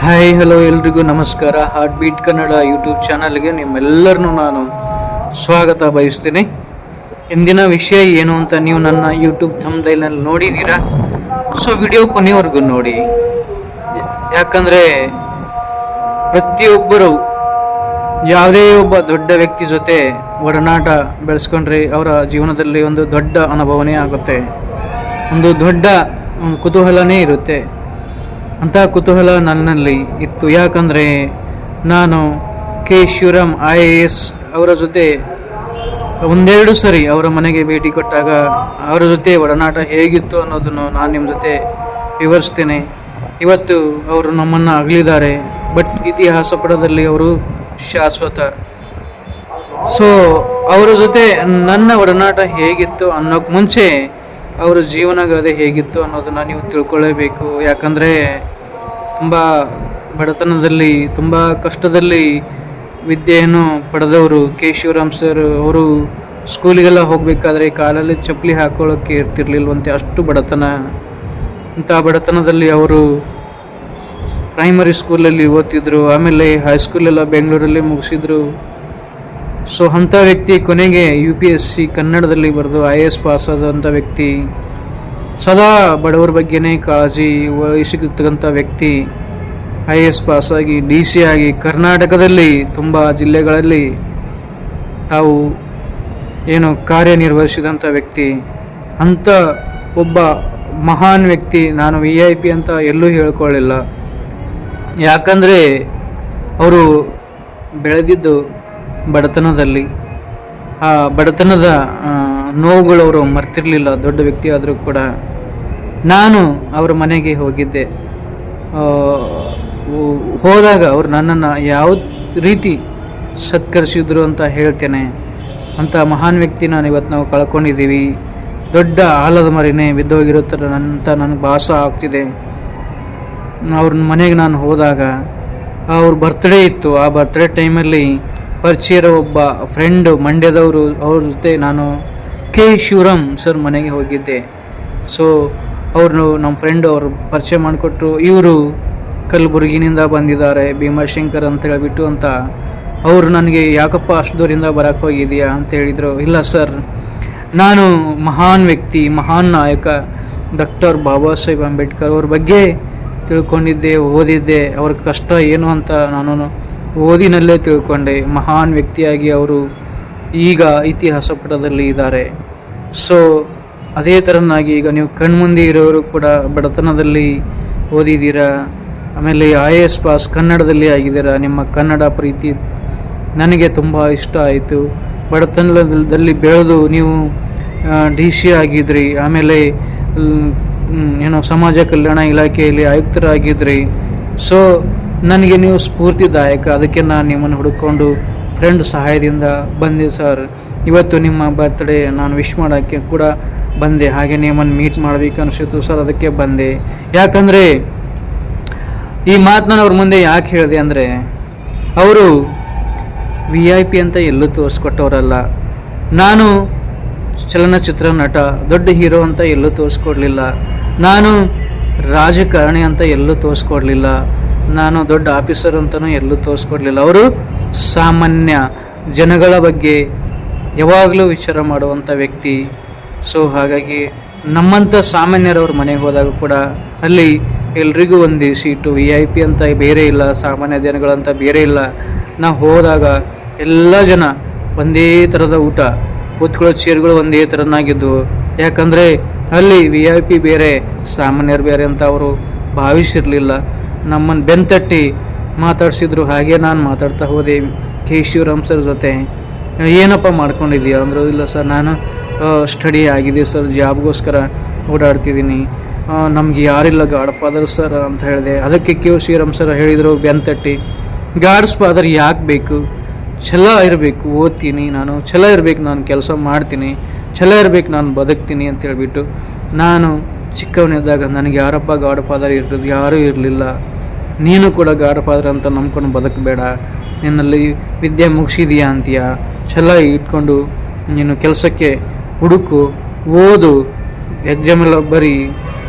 Hi hello ಎಲ್ರಿಗೂ ನಮಸ್ಕಾರ. Heart beat Kannada YouTube ಚಾನಲ್ಗೆ ನಿಮ್ಮೆಲ್ಲರನ್ನೂ ನಾನು ಸ್ವಾಗತ ಬಯಸ್ತೀನಿ. ಇಂದಿನ ವಿಷಯ ಏನು ಅಂತ ನೀವು ನನ್ನ ಯೂಟ್ಯೂಬ್ ಥಂಬ್ನೈಲ್ನಲ್ಲಿ ನೋಡಿದ್ದೀರಾ. ಸೊ ವಿಡಿಯೋ ಕೊನೆವರೆಗೂ ನೋಡಿ, ಯಾಕಂದರೆ ಪ್ರತಿಯೊಬ್ಬರು ಯಾವುದೇ ಒಬ್ಬ ದೊಡ್ಡ ವ್ಯಕ್ತಿ ಜೊತೆ ಒಡನಾಟ ಬೆಳೆಸ್ಕೊಂಡ್ರೆ ಅವರ ಜೀವನದಲ್ಲಿ ಒಂದು ದೊಡ್ಡ ಅನುಭವನೇ ಆಗುತ್ತೆ, ಒಂದು ದೊಡ್ಡ ಕುತೂಹಲನೇ ಇರುತ್ತೆ. ಅಂಥ ಕುತೂಹಲ ನನ್ನಲ್ಲಿ ಇತ್ತು. ಯಾಕಂದರೆ ನಾನು ಕೆ ಶಿವರಾಮ್ IAS ಅವರ ಜೊತೆ ಒಂದೆರಡು ಸರಿ ಅವರ ಮನೆಗೆ ಭೇಟಿ ಕೊಟ್ಟಾಗ ಅವರ ಜೊತೆ ಒಡನಾಟ ಹೇಗಿತ್ತು ಅನ್ನೋದನ್ನು ನಾನು ನಿಮ್ಮ ಜೊತೆ ವಿವರಿಸ್ತೇನೆ. ಇವತ್ತು ಅವರು ನಮ್ಮನ್ನು ಅಗಲಿದ್ದಾರೆ, ಬಟ್ ಇತಿಹಾಸ ಪಟದಲ್ಲಿ ಅವರು ಶಾಶ್ವತ. ಸೊ ಅವರ ಜೊತೆ ನನ್ನ ಒಡನಾಟ ಹೇಗಿತ್ತು ಅನ್ನೋಕ್ಕೆ ಮುಂಚೆ ಅವರ ಜೀವನಗಾದೆ ಹೇಗಿತ್ತು ಅನ್ನೋದನ್ನು ನೀವು ತಿಳ್ಕೊಳ್ಳೇಬೇಕು. ಯಾಕಂದರೆ ತುಂಬ ಬಡತನದಲ್ಲಿ, ತುಂಬ ಕಷ್ಟದಲ್ಲಿ ವಿದ್ಯೆಯನ್ನು ಪಡೆದವರು ಕೆ ಶಿವರಾಮ್ ಸರ್. ಅವರು ಸ್ಕೂಲಿಗೆಲ್ಲ ಹೋಗಬೇಕಾದ್ರೆ ಕಾಲಲ್ಲಿ ಚಪ್ಪಲಿ ಹಾಕೊಳ್ಳೋಕ್ಕೆ ಇರ್ತಿರ್ಲಿಲ್ವಂತೆ, ಅಷ್ಟು ಬಡತನ. ಇಂಥ ಬಡತನದಲ್ಲಿ ಅವರು ಪ್ರೈಮರಿ ಸ್ಕೂಲಲ್ಲಿ ಓದ್ತಿದ್ರು, ಆಮೇಲೆ ಹೈಸ್ಕೂಲೆಲ್ಲ ಬೆಂಗಳೂರಲ್ಲಿ ಮುಗಿಸಿದ್ರು. ಸೊ ಅಂಥ ವ್ಯಕ್ತಿ ಕೊನೆಗೆ UPSC ಕನ್ನಡದಲ್ಲಿ ಬರೆದು IAS ಪಾಸ್ ಆದಂಥ ವ್ಯಕ್ತಿ, ಸದಾ ಬಡವರ ಬಗ್ಗೆನೇ ಕಾಳಜಿ ವಹಿಸಿರ್ತಕ್ಕಂಥ ವ್ಯಕ್ತಿ, IAS ಪಾಸಾಗಿ DC ಆಗಿ ಕರ್ನಾಟಕದಲ್ಲಿ ತುಂಬ ಜಿಲ್ಲೆಗಳಲ್ಲಿ ತಾವು ಏನು ಕಾರ್ಯನಿರ್ವಹಿಸಿದಂಥ ವ್ಯಕ್ತಿ. ಅಂಥ ಒಬ್ಬ ಮಹಾನ್ ವ್ಯಕ್ತಿ ನಾನು VIP ಅಂತ ಎಲ್ಲೂ ಹೇಳ್ಕೊಳ್ಳಿಲ್ಲ. ಯಾಕಂದರೆ ಅವರು ಬೆಳೆದಿದ್ದು ಬಡತನದಲ್ಲಿ. ಆ ಬಡತನದ ನೋವುಗಳು ಅವರು ಮರ್ತಿರಲಿಲ್ಲ. ದೊಡ್ಡ ವ್ಯಕ್ತಿ ಆದರೂ ಕೂಡ ನಾನು ಅವರ ಮನೆಗೆ ಹೋಗಿದ್ದೆ. ಹೋದಾಗ ಅವರು ನನ್ನನ್ನು ಯಾವ ರೀತಿ ಸತ್ಕರಿಸಿದ್ರು ಅಂತ ಹೇಳ್ತೇನೆ. ಅಂಥ ಮಹಾನ್ ವ್ಯಕ್ತಿ ನಾನು ಇವತ್ತು ನಾವು ಕಳ್ಕೊಂಡಿದ್ದೀವಿ. ದೊಡ್ಡ ಆಲದ ಮರಿನೇ ಬಿದ್ದೋಗಿರುತ್ತಾರೆ ಅಂತ ನನಗೆ ಭಾಸ ಆಗ್ತಿದೆ. ಅವ್ರ ಮನೆಗೆ ನಾನು ಹೋದಾಗ ಅವ್ರ ಬರ್ತ್ಡೇ ಇತ್ತು. ಆ ಬರ್ತ್ಡೇ ಟೈಮಲ್ಲಿ ಪರಿಚಯದ ಒಬ್ಬ ಫ್ರೆಂಡು ಮಂಡ್ಯದವರು, ಅವ್ರ ಜೊತೆ ನಾನು ಕೆ ಶಿವರಾಮ್ ಸರ್ ಮನೆಗೆ ಹೋಗಿದ್ದೆ. ಸೊ ಅವರು ನಮ್ಮ ಫ್ರೆಂಡು ಅವರು ಪರಿಚಯ ಮಾಡಿಕೊಟ್ರು. ಇವರು ಕಲಬುರಗಿನಿಂದ ಬಂದಿದ್ದಾರೆ, ಭೀಮಾಶಂಕರ್ ಅಂತ ಹೇಳಿಬಿಟ್ಟು ಅಂತ. ಅವರು ನನಗೆ ಯಾಕಪ್ಪ ಅಷ್ಟು ದೂರಿಂದ ಬರೋಕ್ಕೆ ಹೋಗಿದೆಯಾ ಅಂತ ಹೇಳಿದರು. ಇಲ್ಲ ಸರ್, ನಾನು ಮಹಾನ್ ವ್ಯಕ್ತಿ, ಮಹಾನ್ ನಾಯಕ ಡಾಕ್ಟರ್ ಬಾಬಾ ಸಾಹೇಬ್ ಅಂಬೇಡ್ಕರ್ ಅವ್ರ ಬಗ್ಗೆ ತಿಳ್ಕೊಂಡಿದ್ದೆ, ಓದಿದ್ದೆ. ಅವ್ರ ಕಷ್ಟ ಏನು ಅಂತ ನಾನು ಓದಿನಲ್ಲೇ ತಿಳ್ಕೊಂಡೆ. ಮಹಾನ್ ವ್ಯಕ್ತಿಯಾಗಿ ಅವರು ಈಗ ಇತಿಹಾಸ ಪಟದಲ್ಲಿ ಇದ್ದಾರೆ. ಸೊ ಅದೇ ಥರನಾಗಿ ಈಗ ನೀವು ಕಣ್ಮುಂದೆ ಇರೋರು ಕೂಡ ಬಡತನದಲ್ಲಿ ಓದಿದ್ದೀರಾ, ಆಮೇಲೆ IAS ಪಾಸ್ ಕನ್ನಡದಲ್ಲಿ ಆಗಿದ್ದೀರಾ. ನಿಮ್ಮ ಕನ್ನಡ ಪ್ರೀತಿ ನನಗೆ ತುಂಬ ಇಷ್ಟ ಆಯಿತು. ಬಡತನದಲ್ಲಿ ಬೆಳೆದು ನೀವು DC ಆಗಿದ್ರಿ, ಆಮೇಲೆ ಏನೋ ಸಮಾಜ ಕಲ್ಯಾಣ ಇಲಾಖೆಯಲ್ಲಿ ಆಯುಕ್ತರಾಗಿದ್ರಿ. ಸೊ ನನಗೆ ನೀವು ಸ್ಫೂರ್ತಿದಾಯಕ. ಅದಕ್ಕೆ ನಾನು ನಿಮ್ಮನ್ನು ಹುಡುಕೊಂಡು ಫ್ರೆಂಡ್ ಸಹಾಯದಿಂದ ಬಂದೆ ಸರ್. ಇವತ್ತು ನಿಮ್ಮ ಬರ್ತ್ಡೇ ನಾನು ವಿಶ್ ಮಾಡೋಕ್ಕೆ ಕೂಡ ಬಂದೆ, ಹಾಗೆ ನಿಮ್ಮನ್ನು ಮೀಟ್ ಮಾಡಬೇಕು ಅನಿಸಿತು ಸರ್, ಅದಕ್ಕೆ ಬಂದೆ. ಯಾಕಂದರೆ ಈ ಮಾತನ್ನ ಅವ್ರ ಮುಂದೆ ಯಾಕೆ ಹೇಳಿದೆ ಅಂದರೆ, ಅವರು VIP ಅಂತ ಎಲ್ಲೂ ತೋರಿಸ್ಕೊಟ್ಟವರಲ್ಲ. ನಾನು ಚಲನಚಿತ್ರ ನಟ, ದೊಡ್ಡ ಹೀರೋ ಅಂತ ಎಲ್ಲೂ ತೋರಿಸ್ಕೊಡ್ಲಿಲ್ಲ. ನಾನು ರಾಜಕಾರಣಿ ಅಂತ ಎಲ್ಲೂ ತೋರಿಸ್ಕೊಡ್ಲಿಲ್ಲ. ನಾನು ದೊಡ್ಡ ಆಫೀಸರ್ ಅಂತಲೂ ಎಲ್ಲೂ ತೋರಿಸ್ಕೊಡ್ಲಿಲ್ಲ. ಅವರು ಸಾಮಾನ್ಯ ಜನಗಳ ಬಗ್ಗೆ ಯಾವಾಗಲೂ ವಿಚಾರ ಮಾಡುವಂಥ ವ್ಯಕ್ತಿ. ಸೊ ಹಾಗಾಗಿ ನಮ್ಮಂಥ ಸಾಮಾನ್ಯರವ್ರ ಮನೆಗೆ ಹೋದಾಗ ಕೂಡ ಅಲ್ಲಿ ಎಲ್ರಿಗೂ ಒಂದು ಸೀಟು, VIP ಅಂತ ಬೇರೆ ಇಲ್ಲ, ಸಾಮಾನ್ಯ ಜನಗಳಂತ ಬೇರೆ ಇಲ್ಲ. ನಾವು ಹೋದಾಗ ಎಲ್ಲ ಜನ ಒಂದೇ ಥರದ ಊಟ, ಕೂತ್ಕೊಳ್ಳೋ ಚೇರ್ಗಳು ಒಂದೇ ಥರನಾಗಿದ್ದವು. ಯಾಕಂದರೆ ಅಲ್ಲಿ VIP ಬೇರೆ, ಸಾಮಾನ್ಯರು ಬೇರೆ ಅಂತ ಅವರು ಭಾವಿಸಿರಲಿಲ್ಲ. ನಮ್ಮನ್ನು ಬೆಂತಟ್ಟಿ ಮಾತಾಡ್ಸಿದ್ರು. ಹಾಗೆ ನಾನು ಮಾತಾಡ್ತಾ ಹೋದೆ ಕೆ ಶಿವರಾಮ್ ಸರ್ ಜೊತೆ. ಏನಪ್ಪ ಮಾಡ್ಕೊಂಡಿದ್ದೀಯಾ ಅಂದರು. ಇಲ್ಲ ಸರ್, ನಾನು ಸ್ಟಡಿ ಆಗಿದೆ ಸರ್, ಜಾಬ್ಗೋಸ್ಕರ ಓಡಾಡ್ತಿದ್ದೀನಿ, ನಮಗೆ ಯಾರಿಲ್ಲ ಗಾಡ್ ಫಾದರ್ ಸರ್ ಅಂತ ಹೇಳಿದೆ. ಅದಕ್ಕೆ ಕೆ ಶಿವರಾಮ್ ಸರ್ ಹೇಳಿದರು ಬೆಂತಟ್ಟಿ, ಗಾಡ್ಸ್ ಫಾದರ್ ಯಾಕೆ ಬೇಕು? ಛಲ ಇರಬೇಕು, ಓದ್ತೀನಿ ನಾನು, ಛಲ ಇರಬೇಕು, ನಾನು ಕೆಲಸ ಮಾಡ್ತೀನಿ, ಛಲ ಇರಬೇಕು, ನಾನು ಬದುಕ್ತೀನಿ ಅಂತ ಹೇಳ್ಬಿಟ್ಟು. ನಾನು ಚಿಕ್ಕವನಿದ್ದಾಗ ನನಗೆ ಯಾರಪ್ಪ ಗಾಡ್ ಫಾದರ್ ಇರೋದು ಯಾರೂ ಇರಲಿಲ್ಲ. ನೀನು ಕೂಡ ಗಾಡ್ ಫಾದರ್ ಅಂತ ನಂಬ್ಕೊಂಡು ಬದುಕಬೇಡ. ನಿನ್ನಲ್ಲಿ ವಿದ್ಯೆ ಮುಗಿಸಿದೀಯಾ ಅಂತೀಯ, ಛಲ ಇಟ್ಕೊಂಡು ನೀನು ಕೆಲಸಕ್ಕೆ ಹುಡುಕು, ಓದು, ಎಕ್ಸಾಮ್ ಎಲ್ಲ ಬರೀ,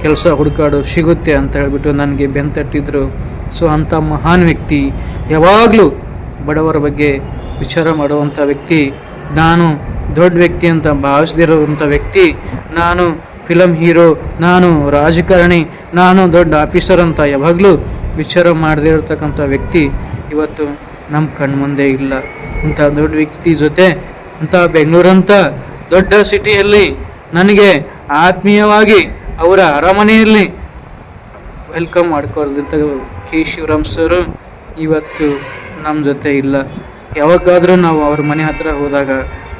ಕೆಲಸ ಹುಡುಕಾಡು, ಸಿಗುತ್ತೆ ಅಂತ ಹೇಳ್ಬಿಟ್ಟು ನನಗೆ ಬೆಂತಟ್ಟಿದ್ರು. ಸೊ ಅಂಥ ಮಹಾನ್ ವ್ಯಕ್ತಿ, ಯಾವಾಗಲೂ ಬಡವರ ಬಗ್ಗೆ ವಿಚಾರ ಮಾಡುವಂಥ ವ್ಯಕ್ತಿ, ನಾನು ದೊಡ್ಡ ವ್ಯಕ್ತಿ ಅಂತ ಭಾವಿಸದಿರುವಂಥ ವ್ಯಕ್ತಿ, ನಾನು ಫಿಲಮ್ ಹೀರೋ, ನಾನು ರಾಜಕಾರಣಿ, ನಾನು ದೊಡ್ಡ ಆಫೀಸರ್ ಅಂತ ಯಾವಾಗಲೂ ವಿಚಾರ ಮಾಡದೇ ಇರತಕ್ಕಂಥ ವ್ಯಕ್ತಿ ಇವತ್ತು ನಮ್ಮ ಕಣ್ಮುಂದೆ ಇಲ್ಲ. ಇಂಥ ದೊಡ್ಡ ವ್ಯಕ್ತಿ ಜೊತೆ ಅಂಥ ಬೆಂಗಳೂರಂಥ ದೊಡ್ಡ ಸಿಟಿಯಲ್ಲಿ ನನಗೆ ಆತ್ಮೀಯವಾಗಿ ಅವರ ಅರಮನೆಯಲ್ಲಿ ವೆಲ್ಕಮ್ ಮಾಡ್ಕೊಳ್ದಂಥ ಕೆ ಶಿವರಾಮ್ ಸರ್ ಇವತ್ತು ನಮ್ಮ ಜೊತೆ ಇಲ್ಲ. ಯಾವಾಗಾದರೂ ನಾವು ಅವ್ರ ಮನೆ ಹತ್ರ ಹೋದಾಗ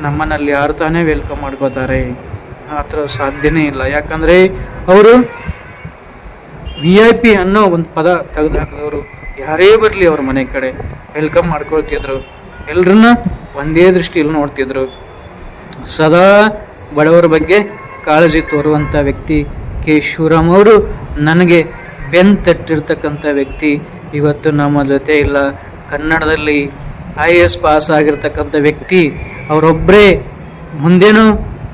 ನಮ್ಮನ್ನಲ್ಲಿ ಯಾರು ತಾನೇ ವೆಲ್ಕಮ್ ಮಾಡ್ಕೋತಾರೆ? ಆ ಥರ ಸಾಧ್ಯನೇ ಇಲ್ಲ. ಯಾಕಂದರೆ ಅವರು VIP ಅನ್ನೋ ಒಂದು ಪದ ತೆಗೆದು ಹಾಕಿದವರು. ಯಾರೇ ಬರಲಿ ಅವ್ರ ಮನೆ ಕಡೆ ವೆಲ್ಕಮ್ ಮಾಡ್ಕೊಳ್ತಿದ್ರು, ಎಲ್ಲರನ್ನ ಒಂದೇ ದೃಷ್ಟಿಯಲ್ಲಿ ನೋಡ್ತಿದ್ರು. ಸದಾ ಬಡವರ ಬಗ್ಗೆ ಕಾಳಜಿ ತೋರುವಂಥ ವ್ಯಕ್ತಿ ಕೆ ಶಿವರಾಮ್ ಅವರು. ನನಗೆ ಬೆನ್ನು ತಟ್ಟಿರ್ತಕ್ಕಂಥ ವ್ಯಕ್ತಿ ಇವತ್ತು ನಮ್ಮ ಜೊತೆ ಇಲ್ಲ. ಕನ್ನಡದಲ್ಲಿ IAS ಪಾಸ್ ಆಗಿರ್ತಕ್ಕಂಥ ವ್ಯಕ್ತಿ ಅವರೊಬ್ಬರೇ ಮುಂದೇನೂ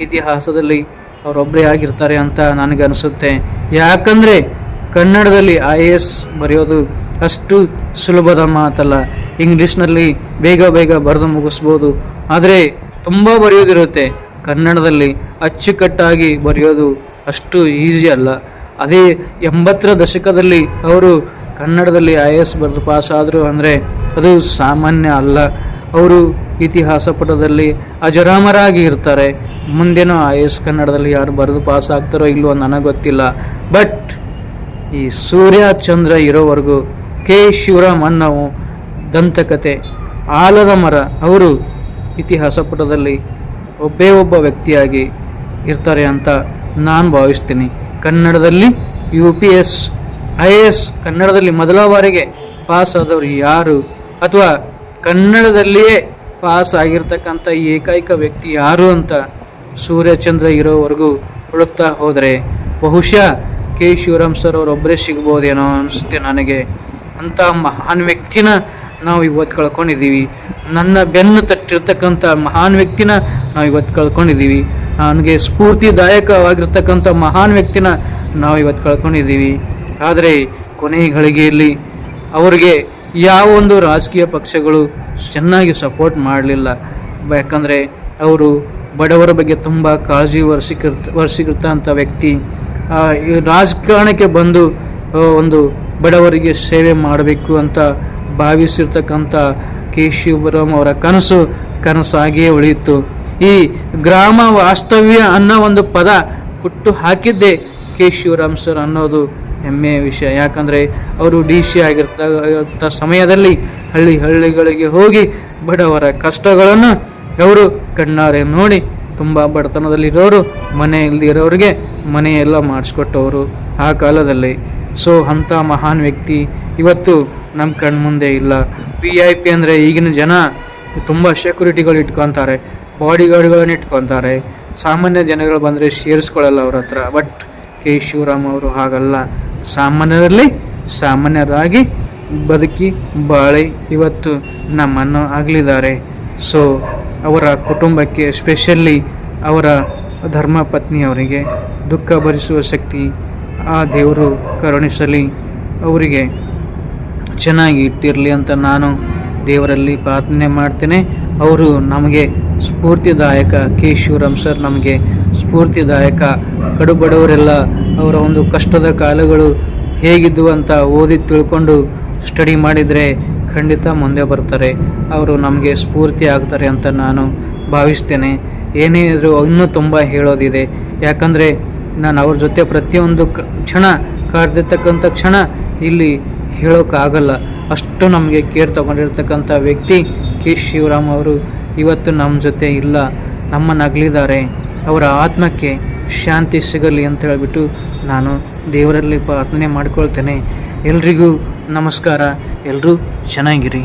ಇತಿಹಾಸದಲ್ಲಿ ಅವರೊಬ್ಬರೇ ಆಗಿರ್ತಾರೆ ಅಂತ ನನಗನ್ನಿಸುತ್ತೆ. ಯಾಕಂದರೆ ಕನ್ನಡದಲ್ಲಿ IAS ಬರೆಯೋದು ಅಷ್ಟು ಸುಲಭದ ಮಾತಲ್ಲ. ಇಂಗ್ಲೀಷ್ನಲ್ಲಿ ಬೇಗ ಬೇಗ ಬರೆದು ಮುಗಿಸ್ಬೋದು, ಆದರೆ ತುಂಬ ಬರೆಯೋದಿರುತ್ತೆ. ಕನ್ನಡದಲ್ಲಿ ಅಚ್ಚುಕಟ್ಟಾಗಿ ಬರೆಯೋದು ಅಷ್ಟು ಈಸಿ ಅಲ್ಲ. ಅದೇ 80ರ ದಶಕದಲ್ಲಿ ಅವರು ಕನ್ನಡದಲ್ಲಿ IAS ಬರೆದು ಪಾಸ್ ಆದರು ಅಂದರೆ ಅದು ಸಾಮಾನ್ಯ ಅಲ್ಲ. ಅವರು ಇತಿಹಾಸ ಪುಟದಲ್ಲಿ ಅಜರಾಮರಾಗಿ ಇರ್ತಾರೆ. ಮುಂದೇನೋ IAS ಕನ್ನಡದಲ್ಲಿ ಯಾರು ಬರೆದು ಪಾಸ್ ಆಗ್ತಾರೋ ಇಲ್ವೋ ನನಗೆ ಗೊತ್ತಿಲ್ಲ. ಬಟ್ ಈ ಸೂರ್ಯ ಚಂದ್ರ ಇರೋವರೆಗೂ ಕೆ ಶಿವರಾಮ್ ಅನ್ನೋ ದಂತಕತೆ, ಆಲದ ಮರ ಅವರು ಇತಿಹಾಸ ಪುಟದಲ್ಲಿ ಒಬ್ಬೇ ಒಬ್ಬ ವ್ಯಕ್ತಿಯಾಗಿ ಇರ್ತಾರೆ ಅಂತ ನಾನು ಭಾವಿಸ್ತೀನಿ. ಕನ್ನಡದಲ್ಲಿ UPS IAS ಕನ್ನಡದಲ್ಲಿ ಮೊದಲ ಬಾರಿಗೆ ಪಾಸ್ ಆದವರು ಯಾರು, ಅಥವಾ ಕನ್ನಡದಲ್ಲಿಯೇ ಪಾಸ್ ಆಗಿರ್ತಕ್ಕಂಥ ಏಕೈಕ ವ್ಯಕ್ತಿ ಯಾರು ಅಂತ ಸೂರ್ಯಚಂದ್ರ ಇರೋವರೆಗೂ ಹುಡುಕ್ತಾ ಹೋದರೆ ಬಹುಶಃ ಕೆ ಶಿವರಾಮ್ ಸರ್ ಅವರೊಬ್ಬರೇ ಸಿಗ್ಬೋದೇನೋ ಅನಿಸುತ್ತೆ ನನಗೆ. ಅಂಥ ಮಹಾನ್ ವ್ಯಕ್ತಿನ ನಾವು ಇವತ್ತು ಕಳ್ಕೊಂಡಿದ್ದೀವಿ. ನನ್ನ ಬೆನ್ನು ತಟ್ಟಿರ್ತಕ್ಕಂಥ ಮಹಾನ್ ವ್ಯಕ್ತಿನ ನಾವು ಇವತ್ತು ಕಳ್ಕೊಂಡಿದ್ದೀವಿ. ನನಗೆ ಸ್ಫೂರ್ತಿದಾಯಕವಾಗಿರ್ತಕ್ಕಂಥ ಮಹಾನ್ ವ್ಯಕ್ತಿನ ನಾವು ಇವತ್ತು ಕಳ್ಕೊಂಡಿದ್ದೀವಿ. ಆದರೆ ಕೊನೆಯ ಗಳಿಗೆಯಲ್ಲಿ ಅವ್ರಿಗೆ ಯಾವ ಒಂದು ರಾಜಕೀಯ ಪಕ್ಷಗಳು ಚೆನ್ನಾಗಿ ಸಪೋರ್ಟ್ ಮಾಡಲಿಲ್ಲ. ಯಾಕಂದರೆ ಅವರು ಬಡವರ ಬಗ್ಗೆ ತುಂಬ ಕಾಳಜಿ ವಹಿಸಿರ್ತಂಥ ವ್ಯಕ್ತಿ. ಈ ರಾಜಕಾರಣಕ್ಕೆ ಬಂದು ಒಂದು ಬಡವರಿಗೆ ಸೇವೆ ಮಾಡಬೇಕು ಅಂತ ಭಾವಿಸಿರ್ತಕ್ಕಂಥ ಕೆ ಶಿವರಾಮ್ ಅವರ ಕನಸಾಗಿಯೇ ಉಳಿಯಿತು. ಈ ಗ್ರಾಮ ವಾಸ್ತವ್ಯ ಅನ್ನೋ ಒಂದು ಪದ ಹುಟ್ಟು ಹಾಕಿದ್ದೇ ಕೆ ಶಿವರಾಮ್ ಸರ್ ಅನ್ನೋದು ಹೆಮ್ಮೆಯ ವಿಷಯ. ಯಾಕಂದರೆ ಅವರು DC ಆಗಿರ್ತ ಸಮಯದಲ್ಲಿ ಹಳ್ಳಿಗಳಿಗೆ ಹೋಗಿ ಬಡವರ ಕಷ್ಟಗಳನ್ನು ಅವರು ಕಣ್ಣಾರೆ ನೋಡಿ, ತುಂಬ ಬಡತನದಲ್ಲಿರೋರು, ಮನೆಯಲ್ಲಿರೋರಿಗೆ ಮನೆಯೆಲ್ಲ ಮಾಡಿಸ್ಕೊಟ್ಟವರು ಆ ಕಾಲದಲ್ಲಿ. ಸೊ ಅಂಥ ಮಹಾನ್ ವ್ಯಕ್ತಿ ಇವತ್ತು ನಮ್ಮ ಕಣ್ಮುಂದೆ ಇಲ್ಲ. VIP ಅಂದರೆ ಈಗಿನ ಜನ ತುಂಬ ಸೆಕ್ಯೂರಿಟಿಗಳು ಇಟ್ಕೊತಾರೆ, ಬಾಡಿಗಾರ್ಡ್ಗಳನ್ನು ಇಟ್ಕೊತಾರೆ. ಸಾಮಾನ್ಯ ಜನಗಳು ಬಂದರೆ ಸೇರಿಸ್ಕೊಳ್ಳಲ್ಲ ಅವ್ರ ಹತ್ರ. ಬಟ್ ಕೆ ಶಿವರಾಮ್ ಅವರು ಹಾಗಲ್ಲ. ಸಾಮಾನ್ಯರಲ್ಲಿ ಸಾಮಾನ್ಯರಾಗಿ ಬದುಕಿ ಬಾಳಿ ಇವತ್ತು ನಮ್ಮನ್ನು ಆಗಲಿದ್ದಾರೆ. ಸೊ ಅವರ ಕುಟುಂಬಕ್ಕೆ, ಎಸ್ಪೆಷಲಿ ಅವರ ಧರ್ಮಪತ್ನಿಯವರಿಗೆ ದುಃಖ ಭರಿಸುವ ಶಕ್ತಿ ಆ ದೇವರು ಕರುಣಿಸಲಿ, ಅವರಿಗೆ ಚೆನ್ನಾಗಿ ಇಟ್ಟಿರಲಿ ಅಂತ ನಾನು ದೇವರಲ್ಲಿ ಪ್ರಾರ್ಥನೆ ಮಾಡ್ತೇನೆ. ಅವರು ನಮಗೆ ಸ್ಫೂರ್ತಿದಾಯಕ. ಕೆ ಶಿವರಾಮ್ ಸರ್ ನಮಗೆ ಸ್ಫೂರ್ತಿದಾಯಕ. ಕಡುಬಡವರೆಲ್ಲ ಅವರ ಒಂದು ಕಷ್ಟದ ಕಾಲಗಳು ಹೇಗಿದ್ದು ಅಂತ ಓದಿ ತಿಳ್ಕೊಂಡು ಸ್ಟಡಿ ಮಾಡಿದರೆ ಖಂಡಿತ ಮುಂದೆ ಬರ್ತಾರೆ. ಅವರು ನಮಗೆ ಸ್ಫೂರ್ತಿ ಆಗ್ತಾರೆ ಅಂತ ನಾನು ಭಾವಿಸ್ತೇನೆ. ಏನೇ ಇದ್ರೂ ಇನ್ನೂ ತುಂಬ ಹೇಳೋದಿದೆ. ಯಾಕಂದರೆ ನಾನು ಅವ್ರ ಜೊತೆ ಪ್ರತಿಯೊಂದು ಕ್ಷಣ ಕಾಡ್ತಿರ್ತಕ್ಕಂಥ ಕ್ಷಣ ಇಲ್ಲಿ ಹೇಳೋಕ್ಕಾಗಲ್ಲ. ಅಷ್ಟು ನಮಗೆ ಕೇರ್ ತಗೊಂಡಿರ್ತಕ್ಕಂಥ ವ್ಯಕ್ತಿ ಕೆ ಶಿವರಾಮ್ ಅವರು ಇವತ್ತು ನಮ್ಮ ಜೊತೆ ಇಲ್ಲ, ನಮ್ಮನ್ನು ಅಗಲಿದ್ದಾರೆ. ಅವರ ಆತ್ಮಕ್ಕೆ ಶಾಂತಿ ಸಿಗಲಿ ಅಂತ ಹೇಳಿಬಿಟ್ಟು ನಾನು ದೇವರಲ್ಲಿ ಪ್ರಾರ್ಥನೆ ಮಾಡ್ಕೊಳ್ತೇನೆ. ಎಲ್ರಿಗೂ ನಮಸ್ಕಾರ. ಎಲ್ಲರೂ ಚೆನ್ನಾಗಿರಿ.